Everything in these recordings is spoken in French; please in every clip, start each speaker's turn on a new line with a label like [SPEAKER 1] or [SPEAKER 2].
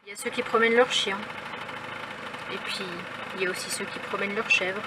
[SPEAKER 1] Il y a ceux qui promènent leurs chiens. Et puis, il y a aussi ceux qui promènent leurs chèvres.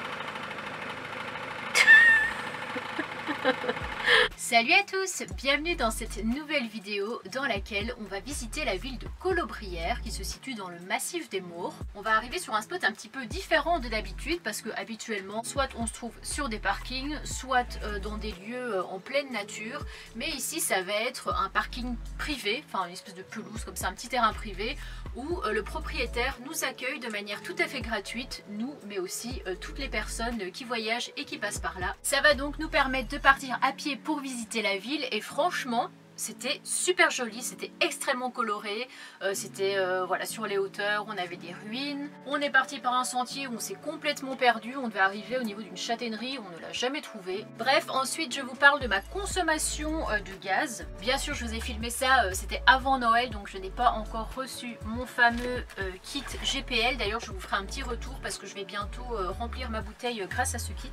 [SPEAKER 1] Salut à tous, bienvenue dans cette nouvelle vidéo dans laquelle on va visiter la ville de Colobrières qui se situe dans le massif des Maures. On va arriver sur un spot un petit peu différent de d'habitude parce que habituellement soit on se trouve sur des parkings, soit dans des lieux en pleine nature, mais ici ça va être un parking privé, enfin une espèce de pelouse comme ça, un petit terrain privé où le propriétaire nous accueille de manière tout à fait gratuite, nous mais aussi toutes les personnes qui voyagent et qui passent par là. Ça va donc nous permettre de partir à pied pour visiter la ville et franchement c'était super joli, c'était extrêmement coloré, c'était voilà, sur les hauteurs, on avait des ruines. On est parti par un sentier où on s'est complètement perdu, on devait arriver au niveau d'une châtaigneraie, on ne l'a jamais trouvé. Bref, ensuite je vous parle de ma consommation de gaz. Bien sûr je vous ai filmé ça, c'était avant Noël, donc je n'ai pas encore reçu mon fameux kit GPL. D'ailleurs je vous ferai un petit retour parce que je vais bientôt remplir ma bouteille grâce à ce kit.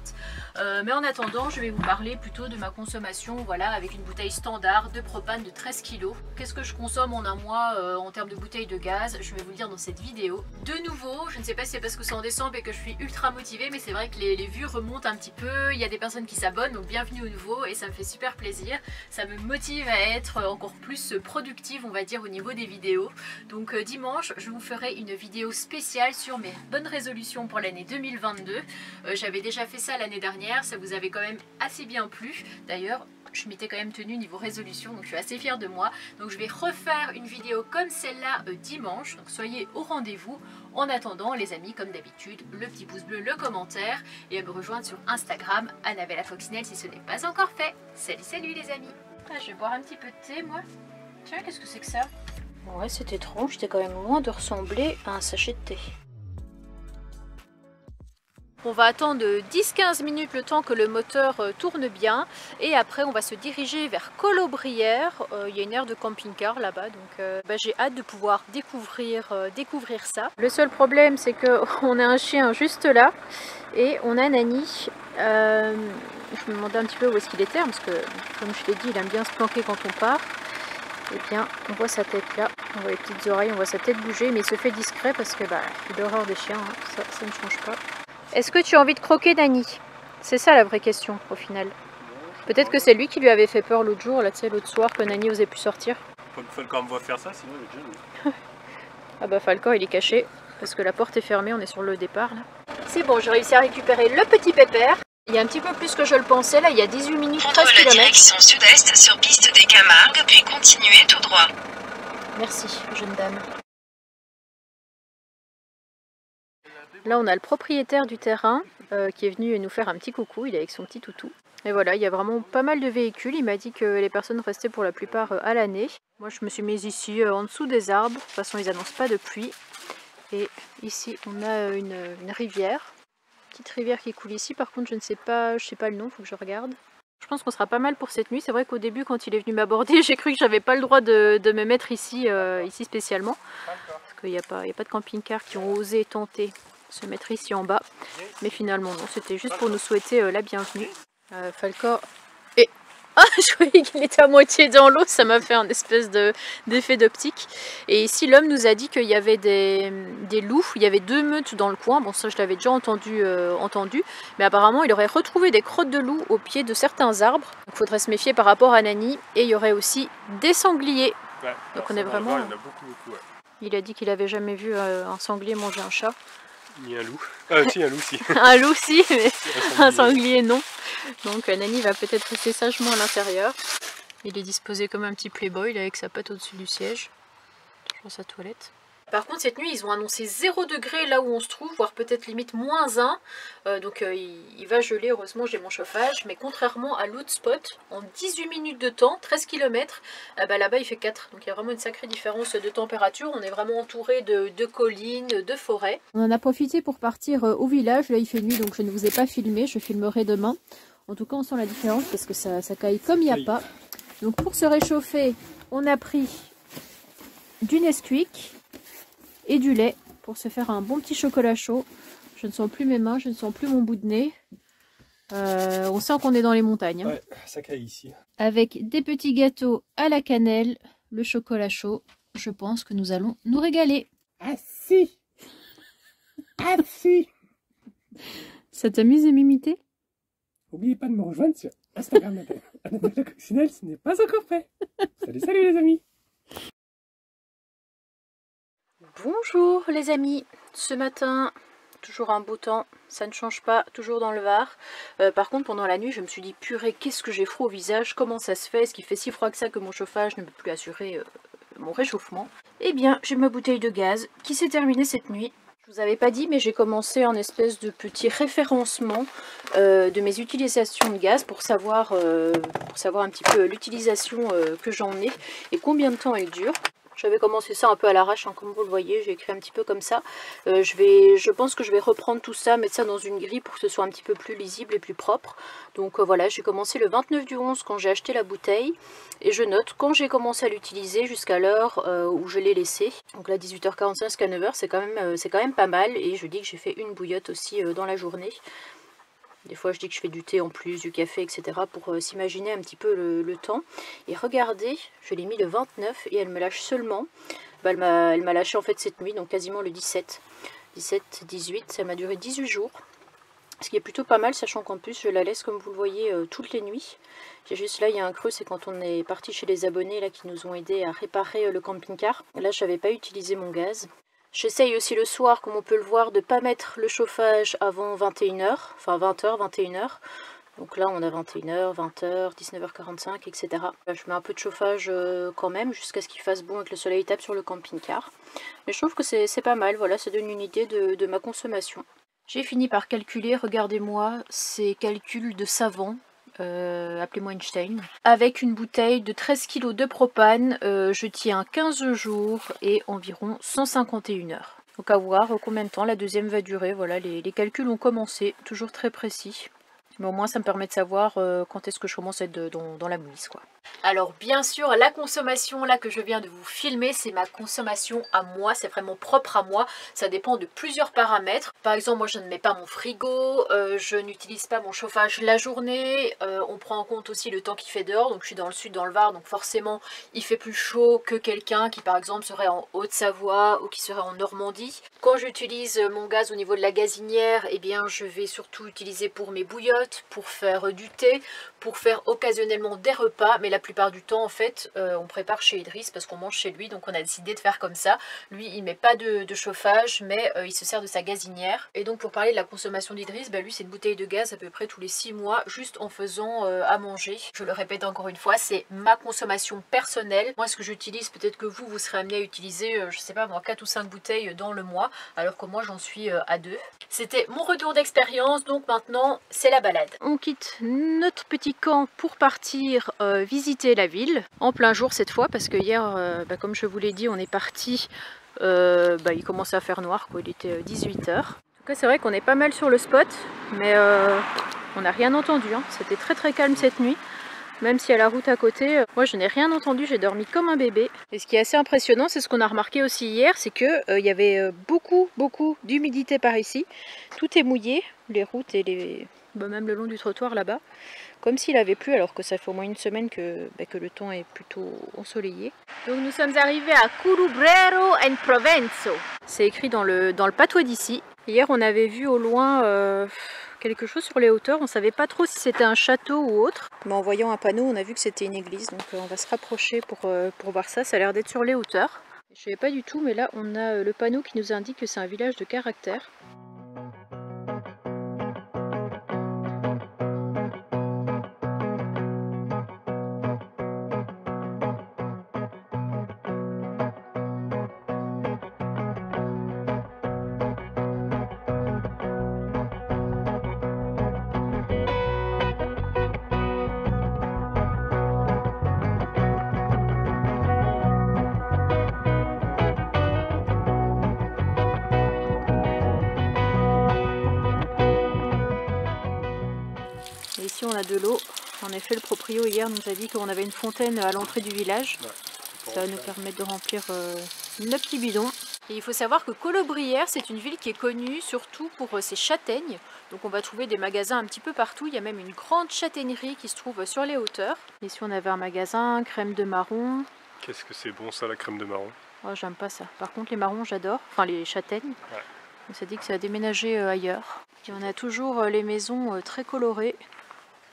[SPEAKER 1] Mais en attendant je vais vous parler plutôt de ma consommation, voilà, avec une bouteille standard de propane de 13 kg. Qu'est-ce que je consomme en un mois en termes de bouteilles de gaz? Je vais vous le dire dans cette vidéo. De nouveau, je ne sais pas si c'est parce que c'est en décembre et que je suis ultra motivée, mais c'est vrai que les vues remontent un petit peu. Il y a des personnes qui s'abonnent, donc bienvenue au nouveau et ça me fait super plaisir. Ça me motive à être encore plus productive, on va dire, au niveau des vidéos. Donc dimanche, je vous ferai une vidéo spéciale sur mes bonnes résolutions pour l'année 2022. J'avais déjà fait ça l'année dernière, ça vous avait quand même assez bien plu. D'ailleurs, je m'étais quand même tenue niveau résolution, donc je suis assez fière de moi. Donc je vais refaire une vidéo comme celle-là dimanche, donc soyez au rendez-vous. En attendant les amis, comme d'habitude, le petit pouce bleu, le commentaire et à me rejoindre sur Instagram, Annabella Foxinelle si ce n'est pas encore fait. Salut salut les amis. Je vais boire un petit peu de thé moi. Tiens, qu'est-ce que c'est que ça? Ouais, c'est étrange, c'était quand même loin de ressembler à un sachet de thé. On va attendre 10-15 minutes le temps que le moteur tourne bien et après on va se diriger vers Colobrières. Il y a une aire de camping-car là-bas, donc j'ai hâte de pouvoir découvrir ça. Le seul problème c'est qu'on a un chien juste là et on a Nani. Je me demandais un petit peu où est-ce qu'il était parce que comme je l'ai dit il aime bien se planquer quand on part. Et bien on voit sa tête là, on voit les petites oreilles, on voit sa tête bouger mais il se fait discret parce que il a horreur des chiens, hein. Ça ne change pas. Est-ce que tu as envie de croquer Nani? C'est ça la vraie question au final. Peut-être que c'est lui qui lui avait fait peur l'autre jour, là tu sais, l'autre soir que Nani osait plus sortir.
[SPEAKER 2] Falcor me voit faire ça, sinon il est déjà
[SPEAKER 1] Ah bah Falcor il est caché parce que la porte est fermée, on est sur le départ là. C'est bon, j'ai réussi à récupérer le petit pépère. Il y a un petit peu plus que je le pensais, là il y a 18 minutes, 13 km.
[SPEAKER 3] Prendre la direction sud-est sur piste des Camargues, puis continuer tout droit.
[SPEAKER 1] Merci jeune dame. Là on a le propriétaire du terrain qui est venu nous faire un petit coucou, il est avec son petit toutou. Et voilà, il y a vraiment pas mal de véhicules, il m'a dit que les personnes restaient pour la plupart à l'année. Moi je me suis mise ici en dessous des arbres, de toute façon ils annoncent pas de pluie. Et ici on a une rivière, petite rivière qui coule ici, par contre je sais pas le nom, faut que je regarde. Je pense qu'on sera pas mal pour cette nuit, c'est vrai qu'au début quand il est venu m'aborder j'ai cru que j'avais pas le droit de me mettre ici, ici spécialement. Parce qu'il n'y a pas de camping-car qui ont osé tenter se mettre ici en bas, mais finalement non, c'était juste pour nous souhaiter la bienvenue. Falcor et je croyais qu'il était à moitié dans l'eau, ça m'a fait un espèce d'effet d'optique. Et ici l'homme nous a dit qu'il y avait des loups, il y avait 2 meutes dans le coin, bon ça je l'avais déjà entendu, mais apparemment il aurait retrouvé des crottes de loups au pied de certains arbres, il faudrait se méfier par rapport à Nani, et il y aurait aussi des sangliers. Ouais, donc on est vraiment...
[SPEAKER 2] il y en a beaucoup, ouais.
[SPEAKER 1] Il a dit qu'il avait jamais vu un sanglier manger un chat.
[SPEAKER 2] Ni un loup. Si, un loup si.
[SPEAKER 1] Un loup si, mais un sanglier non. Donc Nani va peut-être rester sagement à l'intérieur. Il est disposé comme un petit playboy là, avec sa patte au-dessus du siège. Toujours sa toilette. Par contre cette nuit ils ont annoncé 0 degré là où on se trouve, voire peut-être limite -1. Donc il va geler, heureusement j'ai mon chauffage. Mais contrairement à l'autre spot, en 18 minutes de temps, 13 km, là-bas il fait 4. Donc il y a vraiment une sacrée différence de température. On est vraiment entouré de collines, de forêts. On en a profité pour partir au village. Là il fait nuit donc je ne vous ai pas filmé, je filmerai demain. En tout cas on sent la différence parce que ça caille comme il n'y a pas. Donc pour se réchauffer, on a pris du Nesquik et du lait pour se faire un bon petit chocolat chaud. Je ne sens plus mes mains, je ne sens plus mon bout de nez. On sent qu'on est dans les montagnes.
[SPEAKER 2] Ouais, ça caille ici.
[SPEAKER 1] Avec des petits gâteaux à la cannelle, le chocolat chaud, je pense que nous allons nous régaler.
[SPEAKER 2] Ah si. Ah si.
[SPEAKER 1] Ça t'amuse de m'imiter?
[SPEAKER 2] N'oubliez pas de me rejoindre sur Instagram. Annabelle Coccinelle, ce n'est pas encore fait. Salut, salut les amis.
[SPEAKER 1] Bonjour les amis, ce matin, toujours un beau temps, ça ne change pas, toujours dans le Var. Par contre pendant la nuit je me suis dit purée, qu'est-ce que j'ai froid au visage, comment ça se fait, est-ce qu'il fait si froid que ça que mon chauffage ne peut plus assurer mon réchauffement? Eh bien j'ai ma bouteille de gaz qui s'est terminée cette nuit. Je vous avais pas dit mais j'ai commencé un espèce de petit référencement de mes utilisations de gaz pour savoir un petit peu l'utilisation que j'en ai et combien de temps elle dure. J'avais commencé ça un peu à l'arrache, hein, comme vous le voyez, j'ai écrit un petit peu comme ça. Je pense que je vais reprendre tout ça, mettre ça dans une grille pour que ce soit un petit peu plus lisible et plus propre. Donc voilà, j'ai commencé le 29/11 quand j'ai acheté la bouteille. Et je note quand j'ai commencé à l'utiliser jusqu'à l'heure où je l'ai laissé. Donc là 18h45 jusqu'à 9h, c'est quand même pas mal. Et je dis que j'ai fait une bouillotte aussi dans la journée. Des fois je dis que je fais du thé en plus, du café, etc. pour s'imaginer un petit peu le temps. Et regardez, je l'ai mis le 29 et elle me lâche seulement. Elle m'a lâché en fait cette nuit, donc quasiment le 17. 17, 18, ça m'a duré 18 jours. Ce qui est plutôt pas mal, sachant qu'en plus je la laisse comme vous le voyez toutes les nuits. J'ai juste là, il y a un creux, c'est quand on est parti chez les abonnés là qui nous ont aidé à réparer le camping-car. Là je n'avais pas utilisé mon gaz. J'essaye aussi le soir, comme on peut le voir, de ne pas mettre le chauffage avant 21h, enfin 20h, 21h. Donc là on a 21h, 20h, 19h45, etc. Là, je mets un peu de chauffage quand même, jusqu'à ce qu'il fasse bon et que le soleil tape sur le camping-car. Mais je trouve que c'est pas mal, voilà, ça donne une idée de ma consommation. J'ai fini par calculer, regardez-moi, ces calculs de savant. Appelez-moi Einstein. Avec une bouteille de 13 kg de propane, je tiens 15 jours et environ 151 heures. Donc à voir combien de temps la deuxième va durer. Voilà, les calculs ont commencé, toujours très précis. Mais au moins ça me permet de savoir quand est-ce que je commence à être dans la mouise, quoi. Alors bien sûr, la consommation là que je viens de vous filmer, c'est ma consommation à moi, c'est vraiment propre à moi. Ça dépend de plusieurs paramètres. Par exemple, moi je ne mets pas mon frigo, je n'utilise pas mon chauffage la journée. On prend en compte aussi le temps qu'il fait dehors. Donc je suis dans le sud, dans le Var, donc forcément il fait plus chaud que quelqu'un qui par exemple serait en Haute-Savoie ou qui serait en Normandie. Quand j'utilise mon gaz au niveau de la gazinière, eh bien je vais surtout utiliser pour mes bouillottes, pour faire du thé, pour faire occasionnellement des repas, mais la plupart du temps en fait on prépare chez Idriss parce qu'on mange chez lui, donc on a décidé de faire comme ça. Lui il met pas de chauffage, mais il se sert de sa gazinière. Et donc pour parler de la consommation d'Idriss, lui c'est une bouteille de gaz à peu près tous les 6 mois juste en faisant à manger. Je le répète encore une fois, c'est ma consommation personnelle. Moi ce que j'utilise, peut-être que vous serez amené à utiliser je sais pas moi 4 ou 5 bouteilles dans le mois, alors que moi j'en suis à 2. C'était mon retour d'expérience, donc maintenant c'est la balade. On quitte notre petit camp pour partir visiter la ville, en plein jour cette fois, parce que hier, comme je vous l'ai dit, on est parti, il commençait à faire noir, quoi. Il était 18h. En tout cas c'est vrai qu'on est pas mal sur le spot, mais on n'a rien entendu, hein. C'était très très calme cette nuit. Même si à la route à côté, moi je n'ai rien entendu, j'ai dormi comme un bébé. Et ce qui est assez impressionnant, c'est ce qu'on a remarqué aussi hier, c'est que il y avait beaucoup d'humidité par ici. Tout est mouillé, les routes et même le long du trottoir là-bas, comme s'il avait plu, alors que ça fait au moins une semaine que le temps est plutôt ensoleillé. Donc nous sommes arrivés à Curubrero en Provenzo. C'est écrit dans le patois d'ici. Hier on avait vu au loin quelque chose sur les hauteurs, on savait pas trop si c'était un château ou autre, mais en voyant un panneau on a vu que c'était une église, donc on va se rapprocher pour voir ça. Ça a l'air d'être sur les hauteurs. Je savais pas du tout, mais là on a le panneau qui nous indique que c'est un village de caractère. Et ici on a de l'eau. En effet le proprio hier nous a dit qu'on avait une fontaine à l'entrée du village. Ouais, ça va nous permettre de remplir notre petit bidon. Et il faut savoir que Colobrières c'est une ville qui est connue surtout pour ses châtaignes. Donc on va trouver des magasins un petit peu partout. Il y a même une grande châtaignerie qui se trouve sur les hauteurs. Ici on avait un magasin, crème de marron.
[SPEAKER 2] Qu'est-ce que c'est bon ça, la crème de marron?
[SPEAKER 1] Oh, j'aime pas ça. Par contre les marrons j'adore, enfin les châtaignes.
[SPEAKER 2] Ouais.
[SPEAKER 1] On s'est dit que ça a déménagé ailleurs. Et on a toujours les maisons très colorées.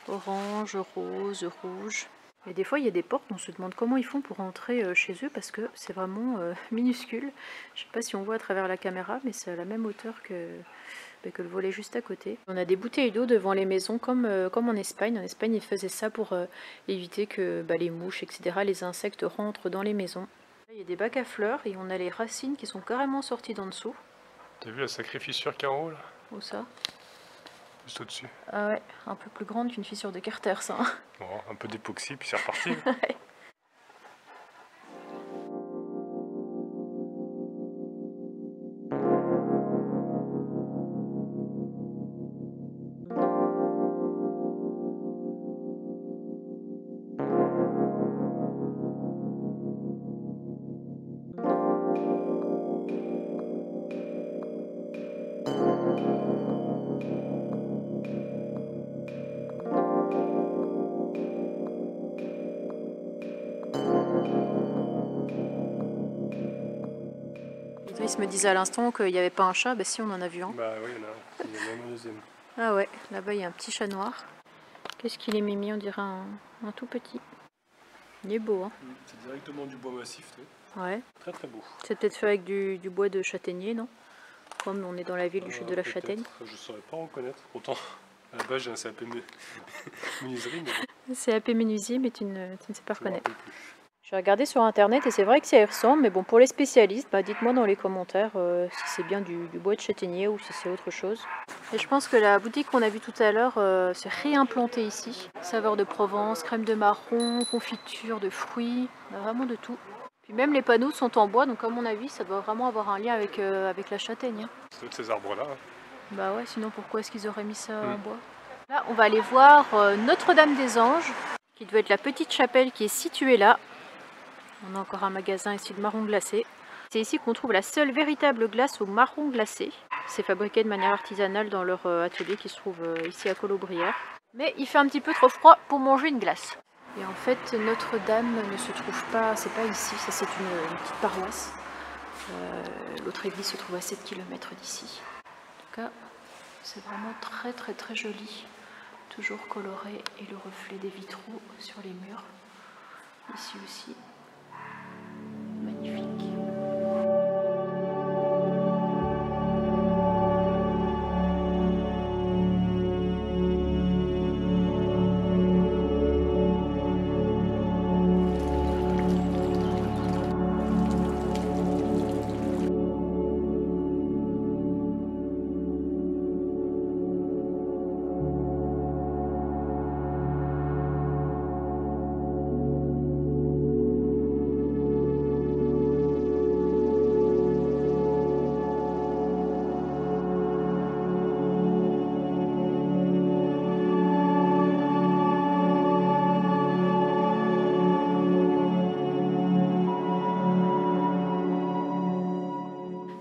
[SPEAKER 1] Orange, rose, rouge. Et des fois il y a des portes, on se demande comment ils font pour entrer chez eux parce que c'est vraiment minuscule. Je sais pas si on voit à travers la caméra, mais c'est à la même hauteur que le volet juste à côté. On a des bouteilles d'eau devant les maisons comme en Espagne. En Espagne ils faisaient ça pour éviter que les mouches, etc., les insectes rentrent dans les maisons. Là, il y a des bacs à fleurs et on a les racines qui sont carrément sorties d'en dessous.
[SPEAKER 2] T'as vu la sacrée fissure qu'il y a en haut là?
[SPEAKER 1] Où ça?
[SPEAKER 2] Juste au-dessus.
[SPEAKER 1] Ah ouais, un peu plus grande qu'une fissure de Carter ça.
[SPEAKER 2] Bon, un peu d'époxy puis c'est reparti.
[SPEAKER 1] Ouais. Ils se me disaient à l'instant qu'il n'y avait pas un chat, bah si on en a vu un.
[SPEAKER 2] Bah oui, il y en a un. Il y en a même un deuxième.
[SPEAKER 1] Ah ouais, là-bas il y a un petit chat noir. Qu'est-ce qu'il est mimi, on dirait un tout petit. Il est beau hein.
[SPEAKER 2] C'est directement du bois massif, tu vois.
[SPEAKER 1] Ouais.
[SPEAKER 2] Très très beau.
[SPEAKER 1] C'est peut-être fait avec du bois de châtaignier, non? Comme on est dans la ville du chute de la châtaigne.
[SPEAKER 2] Je saurais pas reconnaître. Pourtant, à la base j'ai un CAP menuiserie, mais
[SPEAKER 1] CAP menuisier, mais tu ne sais pas
[SPEAKER 2] je me
[SPEAKER 1] reconnaître.
[SPEAKER 2] rappelle plus.
[SPEAKER 1] J'ai regardé sur internet et c'est vrai que ça y ressemble, mais bon, pour les spécialistes, dites-moi dans les commentaires si c'est bien du bois de châtaignier ou si c'est autre chose. Et je pense que la boutique qu'on a vue tout à l'heure s'est réimplantée ici. Saveur de Provence, crème de marron, confiture de fruits, on a vraiment de tout. Puis même les panneaux sont en bois, donc à mon avis, ça doit vraiment avoir un lien avec la châtaigne. Hein.
[SPEAKER 2] C'est de ces arbres-là.
[SPEAKER 1] Bah ouais, sinon pourquoi est-ce qu'ils auraient mis ça en bois? Là, on va aller voir Notre-Dame des Anges, qui doit être la petite chapelle qui est située là. On a encore un magasin ici de marron glacé. C'est ici qu'on trouve la seule véritable glace au marron glacé. C'est fabriqué de manière artisanale dans leur atelier qui se trouve ici à Colobrières. Mais il fait un petit peu trop froid pour manger une glace. Et en fait, Notre-Dame ne se trouve pas, c'est pas ici, ça c'est une petite paroisse. L'autre église se trouve à 7 km d'ici. En tout cas, c'est vraiment très très très joli. Toujours coloré et le reflet des vitraux sur les murs. Ici aussi. Magnifique.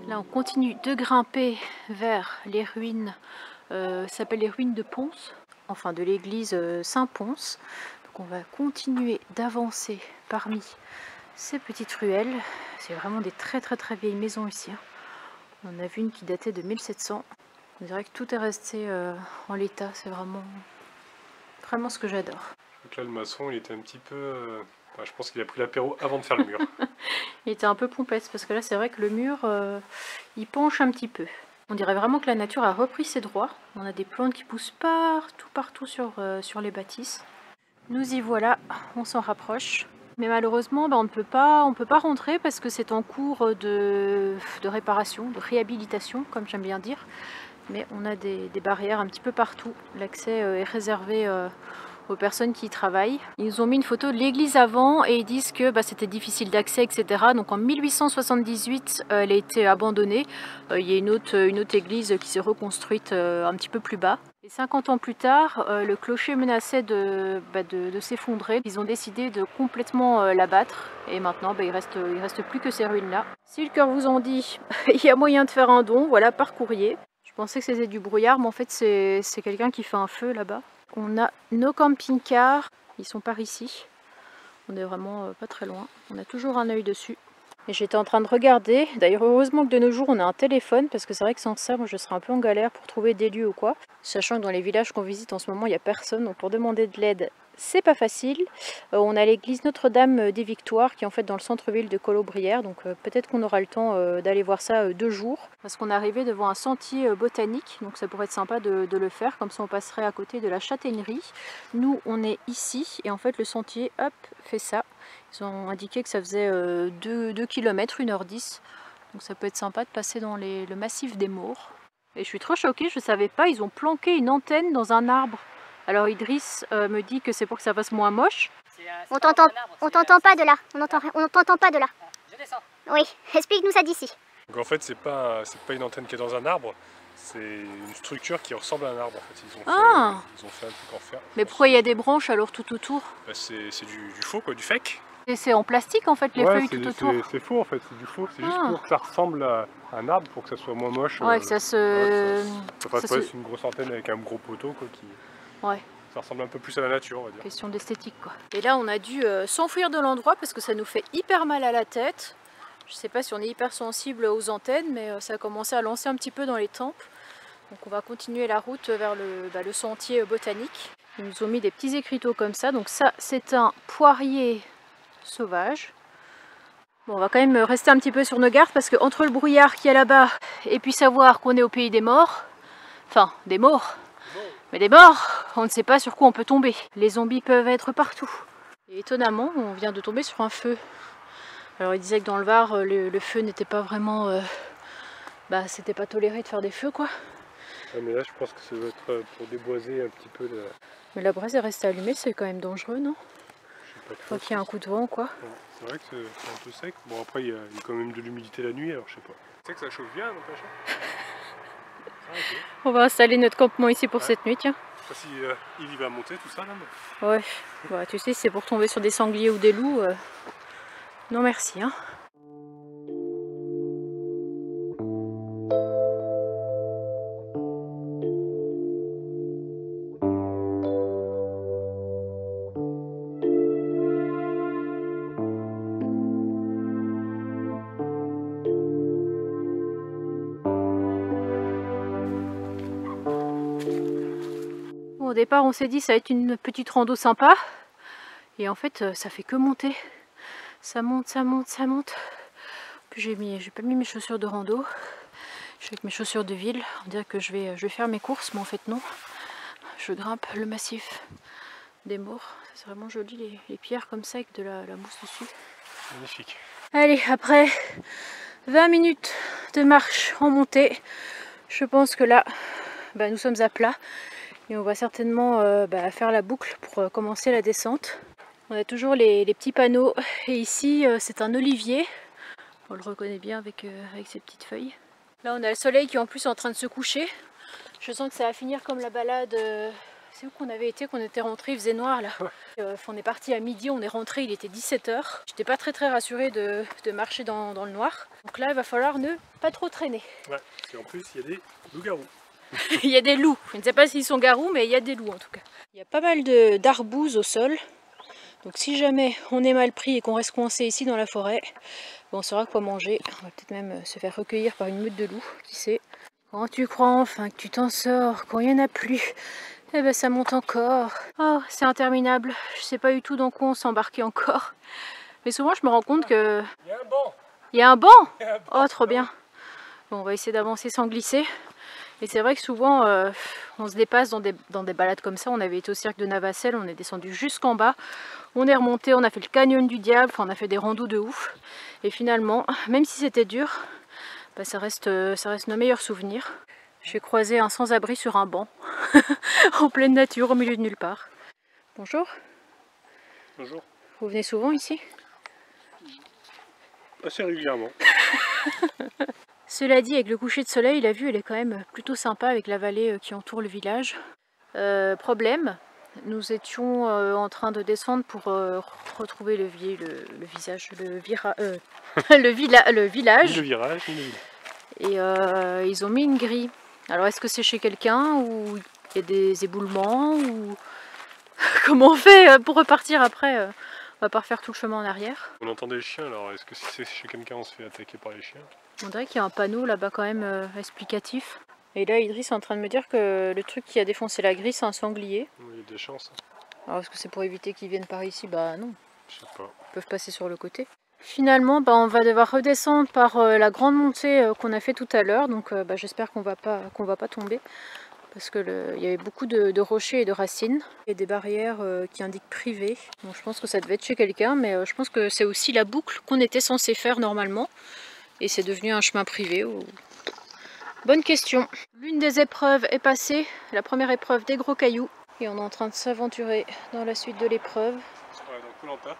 [SPEAKER 1] Là, on continue de grimper vers les ruines, ça s'appelle les ruines de Ponce, enfin de l'église Saint-Ponce. Donc on va continuer d'avancer parmi ces petites ruelles. C'est vraiment des très très très vieilles maisons ici. On a vu une qui datait de 1700. On dirait que tout est resté en l'état, c'est vraiment ce que j'adore.
[SPEAKER 2] Donc là, le maçon, il était un petit peu... je pense qu'il a pris l'apéro avant de faire le mur.
[SPEAKER 1] Il était un peu pompette parce que là, c'est vrai que le mur, il penche un petit peu. On dirait vraiment que la nature a repris ses droits. On a des plantes qui poussent partout sur les bâtisses. Nous y voilà, on s'en rapproche. Mais malheureusement, on ne peut pas rentrer parce que c'est en cours de réparation, de réhabilitation, comme j'aime bien dire. Mais on a des barrières un petit peu partout. L'accès est réservé aux personnes qui y travaillent. Ils ont mis une photo de l'église avant et ils disent que c'était difficile d'accès, etc. Donc en 1878, elle a été abandonnée. Il y a une autre église qui s'est reconstruite un petit peu plus bas. Et 50 ans plus tard, le clocher menaçait de s'effondrer. Ils ont décidé de complètement l'abattre. Et maintenant, il reste plus que ces ruines-là. Si le cœur vous en dit, il y a moyen de faire un don, voilà, par courrier. Je pensais que c'était du brouillard, mais en fait, c'est quelqu'un qui fait un feu là-bas. On a nos camping-cars, ils sont par ici. On est vraiment pas très loin. On a toujours un œil dessus. Et j'étais en train de regarder. D'ailleurs, heureusement que de nos jours, on a un téléphone. Parce que c'est vrai que sans ça, moi, je serais un peu en galère pour trouver des lieux ou quoi. Sachant que dans les villages qu'on visite en ce moment, il n'y a personne. Donc pour demander de l'aide, c'est pas facile. On a l'église Notre-Dame des Victoires qui est en fait dans le centre-ville de Colobrières. Donc peut-être qu'on aura le temps d'aller voir ça 2 jours. Parce qu'on est arrivé devant un sentier botanique. Donc ça pourrait être sympa de le faire. Comme ça, on passerait à côté de la châtaignerie. Nous, on est ici. Et en fait, le sentier, hop, fait ça. Ils ont indiqué que ça faisait 2 km, 1h10. Donc ça peut être sympa de passer dans le massif des Maures. Et je suis trop choquée, je ne savais pas, ils ont planqué une antenne dans un arbre. Alors Idriss me dit que c'est pour que ça fasse moins moche.
[SPEAKER 4] On t'entend pas de là, on t'entend pas de là.
[SPEAKER 5] Je descends.
[SPEAKER 4] Oui, explique-nous ça d'ici.
[SPEAKER 2] Donc en fait, c'est pas une antenne qui est dans un arbre, c'est une structure qui ressemble à un arbre en fait. Ils ont fait un truc en fer.
[SPEAKER 1] Mais pourquoi il y a des branches alors tout autour?
[SPEAKER 2] Bah, c'est du faux quoi, du fake.
[SPEAKER 1] Et c'est en plastique en fait les feuilles tout autour?
[SPEAKER 2] C'est faux en fait, c'est du faux. C'est juste pour que ça ressemble à un arbre, pour que ça soit moins moche.
[SPEAKER 1] Ouais, que ça se...
[SPEAKER 2] Ça fasse pas une grosse antenne avec un gros poteau quoi qui...
[SPEAKER 1] Ouais.
[SPEAKER 2] Ça ressemble un peu plus à la nature on va dire.
[SPEAKER 1] Question d'esthétique quoi. Et là on a dû s'enfuir de l'endroit parce que ça nous fait hyper mal à la tête. Je sais pas si on est hyper sensible aux antennes, mais ça a commencé à lancer un petit peu dans les tempes. Donc on va continuer la route vers le sentier botanique. Ils nous ont mis des petits écriteaux comme ça. Donc ça c'est un poirier sauvage. Bon, on va quand même rester un petit peu sur nos gardes parce que entre le brouillard qu'il y a là-bas et puis savoir qu'on est au pays des morts, enfin des morts, mais des morts, on ne sait pas sur quoi on peut tomber. Les zombies peuvent être partout. Et étonnamment, on vient de tomber sur un feu. Alors il disait que dans le Var, le feu n'était pas vraiment... c'était pas toléré de faire des feux quoi.
[SPEAKER 2] Ouais, mais là je pense que ça doit être pour déboiser un petit peu de...
[SPEAKER 1] Mais la braise est restée allumée, c'est quand même dangereux, non? Je crois qu'il y a un coup de vent quoi.
[SPEAKER 2] C'est vrai que c'est un peu sec. Bon après il y a quand même de l'humidité la nuit alors je sais pas. Tu sais que ça chauffe bien n'empêche. Okay.
[SPEAKER 1] On va installer notre campement ici pour cette nuit tiens.
[SPEAKER 2] Je sais pas si Yves va monter tout ça là. Mais...
[SPEAKER 1] Ouais, bah, tu sais c'est pour tomber sur des sangliers ou des loups. Non merci hein. Au départ on s'est dit ça va être une petite rando sympa et en fait ça fait que monter, ça monte, ça monte, ça monte. Puis j'ai pas mis mes chaussures de rando, je suis avec mes chaussures de ville, on dirait que je vais faire mes courses mais en fait non, je grimpe le massif des Maures, c'est vraiment joli les pierres comme ça avec de la mousse dessus.
[SPEAKER 2] Magnifique.
[SPEAKER 1] Allez après 20 minutes de marche en montée, je pense que là nous sommes à plat. Et on va certainement faire la boucle pour commencer la descente. On a toujours les petits panneaux. Et ici, c'est un olivier. On le reconnaît bien avec ses petites feuilles. Là, on a le soleil qui est en plus en train de se coucher. Je sens que ça va finir comme la balade. C'est où qu'on avait été, qu'on était rentré, il faisait noir là. On est parti à midi, on est rentré, il était 17 h. J'étais pas très rassurée de marcher dans le noir. Donc là, il va falloir ne pas trop traîner.
[SPEAKER 2] Ouais, parce qu'en plus, il y a des loups-garous.
[SPEAKER 1] Il y a des loups, je ne sais pas s'ils sont garous mais il y a des loups en tout cas. Il y a pas mal d'arbouses au sol, donc si jamais on est mal pris et qu'on reste coincé ici dans la forêt, on saura quoi manger. On va peut-être même se faire recueillir par une meute de loups, qui sait. Quand tu crois enfin que tu t'en sors, quand il n'y en a plus, eh ben ça monte encore. Oh c'est interminable, je sais pas du tout dans quoi on s'est embarqué encore. Mais souvent je me rends compte que...
[SPEAKER 2] Il y a un banc.
[SPEAKER 1] Il y a un banc. Oh trop bien. Bon on va essayer d'avancer sans glisser. Et c'est vrai que souvent on se dépasse dans des balades comme ça. On avait été au cirque de Navacelle, on est descendu jusqu'en bas, on est remonté, on a fait le canyon du diable, enfin, on a fait des randos de ouf. Et finalement, même si c'était dur, ça reste nos meilleurs souvenirs. J'ai croisé un sans-abri sur un banc, en pleine nature, au milieu de nulle part. Bonjour.
[SPEAKER 2] Bonjour.
[SPEAKER 1] Vous venez souvent ici?
[SPEAKER 2] Assez régulièrement.
[SPEAKER 1] Cela dit, avec le coucher de soleil, la vue elle est quand même plutôt sympa avec la vallée qui entoure le village. Problème, nous étions en train de descendre pour retrouver le village. Le virage. Et ils ont mis une grille. Alors est-ce que c'est chez quelqu'un ou il y a des éboulements ou comment on fait pour repartir après On va pas refaire tout le chemin en arrière.
[SPEAKER 2] On entend des chiens, alors est-ce que si c'est chez quelqu'un on se fait attaquer par les chiens?
[SPEAKER 1] On dirait qu'il y a un panneau là-bas quand même explicatif. Et là Idriss est en train de me dire que le truc qui a défoncé la grille c'est un sanglier.
[SPEAKER 2] Oui, il y a des chances.
[SPEAKER 1] Alors est-ce que c'est pour éviter qu'ils viennent par ici? Bah non.
[SPEAKER 2] Je sais pas.
[SPEAKER 1] Ils peuvent passer sur le côté. Finalement on va devoir redescendre par la grande montée qu'on a fait tout à l'heure. Donc j'espère qu'on va pas tomber. Parce que il y avait beaucoup de rochers et de racines. Et des barrières qui indiquent privé. Donc je pense que ça devait être chez quelqu'un. Mais je pense que c'est aussi la boucle qu'on était censé faire normalement. Et c'est devenu un chemin privé. Bonne question. L'une des épreuves est passée, la première épreuve des gros cailloux. Et on est en train de s'aventurer dans la suite de l'épreuve.
[SPEAKER 2] Ouais, donc Koh-Lanta.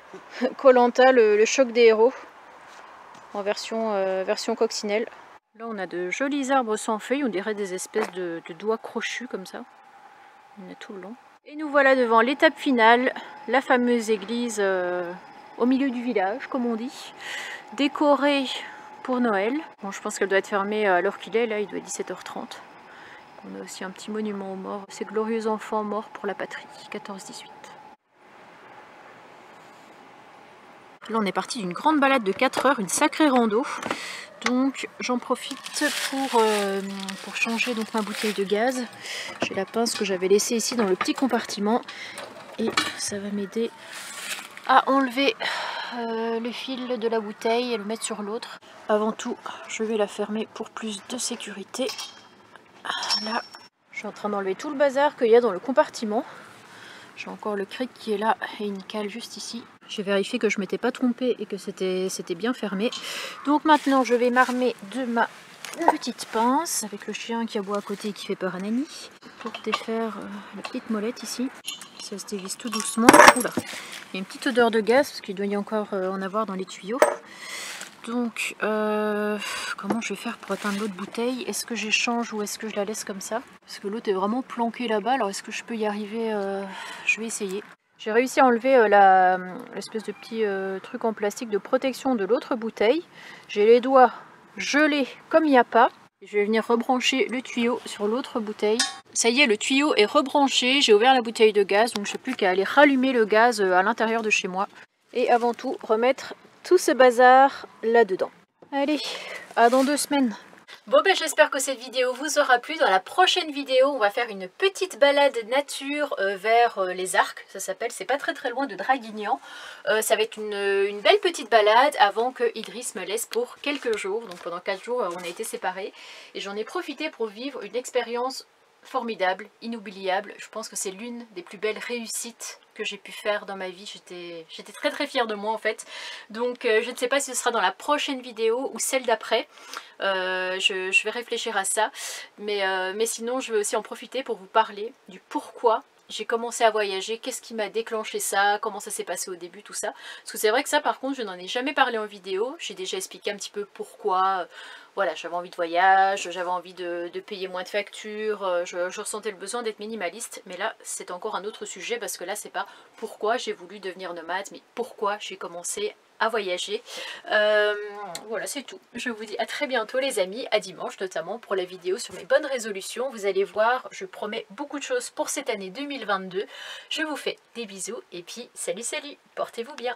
[SPEAKER 1] Koh-Lanta, le choc des héros, en version coccinelle. Là on a de jolis arbres sans feuilles, on dirait des espèces de doigts crochus comme ça. Il y en a tout le long. Et nous voilà devant l'étape finale, la fameuse église au milieu du village, comme on dit, décorée pour Noël. Bon, je pense qu'elle doit être fermée à l'heure qu'il est, là il doit être 17h30. On a aussi un petit monument aux morts, ces glorieux enfants morts pour la patrie, 14-18. Là on est parti d'une grande balade de 4 heures, une sacrée rando. Donc j'en profite pour changer donc ma bouteille de gaz. J'ai la pince que j'avais laissée ici dans le petit compartiment. Et ça va m'aider à enlever le fil de la bouteille et le mettre sur l'autre. Avant tout, je vais la fermer pour plus de sécurité. Là, je suis en train d'enlever tout le bazar qu'il y a dans le compartiment. J'ai encore le cric qui est là et une cale juste ici. J'ai vérifié que je ne m'étais pas trompée et que c'était bien fermé. Donc maintenant, je vais m'armer de ma petite pince avec le chien qui aboie à côté et qui fait peur à Nani. Pour défaire la petite molette ici. Ça se dévisse tout doucement. Oula, il y a une petite odeur de gaz parce qu'il doit y encore en avoir dans les tuyaux. Donc, comment je vais faire pour atteindre l'autre bouteille? Est-ce que j'échange ou est-ce que je la laisse comme ça? Parce que l'autre est vraiment planquée là-bas, alors est-ce que je peux y arriver? Je vais essayer. J'ai réussi à enlever l'espèce de petit truc en plastique de protection de l'autre bouteille. J'ai les doigts gelés comme il n'y a pas. Je vais venir rebrancher le tuyau sur l'autre bouteille. Ça y est, le tuyau est rebranché. J'ai ouvert la bouteille de gaz, donc je n'ai plus qu'à aller rallumer le gaz à l'intérieur de chez moi. Et avant tout, remettre tout ce bazar là-dedans. Allez, à dans 2 semaines. Bon j'espère que cette vidéo vous aura plu. Dans la prochaine vidéo, on va faire une petite balade nature vers les Arcs. Ça s'appelle, c'est pas très loin de Draguignan. Ça va être une belle petite balade avant que Idriss me laisse pour quelques jours. Donc pendant 4 jours, on a été séparés. Et j'en ai profité pour vivre une expérience formidable, inoubliable. Je pense que c'est l'une des plus belles réussites que j'ai pu faire dans ma vie. J'étais très fière de moi en fait. Donc je ne sais pas si ce sera dans la prochaine vidéo ou celle d'après. Je vais réfléchir à ça. Mais sinon je vais aussi en profiter pour vous parler du pourquoi j'ai commencé à voyager, qu'est-ce qui m'a déclenché ça, comment ça s'est passé au début, tout ça. Parce que c'est vrai que ça par contre je n'en ai jamais parlé en vidéo. J'ai déjà expliqué un petit peu pourquoi. Voilà, j'avais envie de voyage, j'avais envie de payer moins de factures, je ressentais le besoin d'être minimaliste. Mais là, c'est encore un autre sujet parce que là, c'est pas pourquoi j'ai voulu devenir nomade, mais pourquoi j'ai commencé à voyager. Voilà, c'est tout. Je vous dis à très bientôt les amis, à dimanche notamment pour la vidéo sur mes bonnes résolutions. Vous allez voir, je promets beaucoup de choses pour cette année 2022. Je vous fais des bisous et puis salut, portez-vous bien.